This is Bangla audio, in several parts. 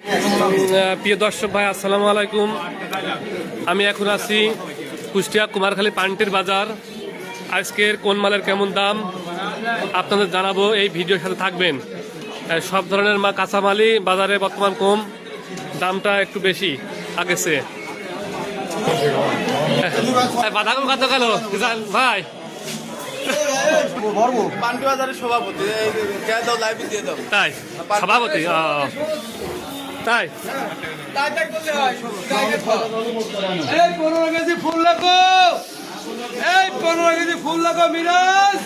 প্রিয় দর্শক ভাই, আসসালামু আলাইকুম। আমি এখন আছি কুষ্টিয়া কুমারখালী পান্টির বাজার। আজকের কোন মালের কেমন দাম আপনাদের জানাবো, এই ভিডিওর সাথে থাকবেন। সব ধরনের কাঁচামালই বাজারে বর্তমান কম, দামটা একটু বেশি আগেছে। বাঁধাকপি কত গেল ভাই? পান্টি বাজারের সভাপতি তাই সভাপতি তাই 15 কেজি ফুল লাগো, 15 কেজি ফুল লাগো মিরাজ।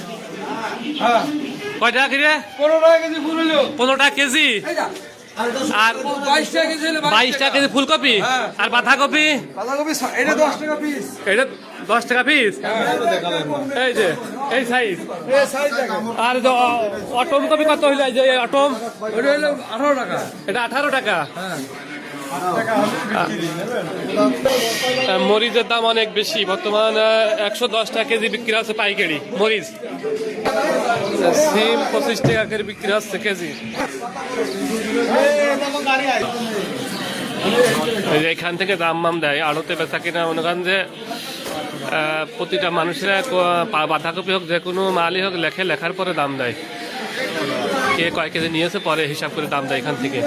কয় টাকা কিরে? 15 কেজি ফুল হলো 15 টাকা কেজি। আর 22 টাকা কেজি হলো 22 টাকা কেজি ফুলকপি। আর বাঁধাকপি এটা 10 টাকা পিস। এটা 10 টাকা পিস। এই যে এই সাইজ। আর অটম কপি কত হইল? এই যে অটম, ওটা হলো 18 টাকা। এটা 18 টাকা। মরিচের দাম অনেক বেশি বর্তমান, 110 টাকা কেজি বিক্রি হচ্ছে পাইকারি মরিচ। সিম 25 টাকা করে বিক্রি হচ্ছে কেজি। এখান থেকে দাম দেয় আড়তে বেচা কিনা। মনে করেন যে প্রতিটা মানুষের বাঁধাকপি হোক, যে কোনো মালই হোক, লেখার পরে দাম দেয়। কে কয় কেজি নিয়েছে পরে হিসাব করে দাম দেয় এখান থেকে।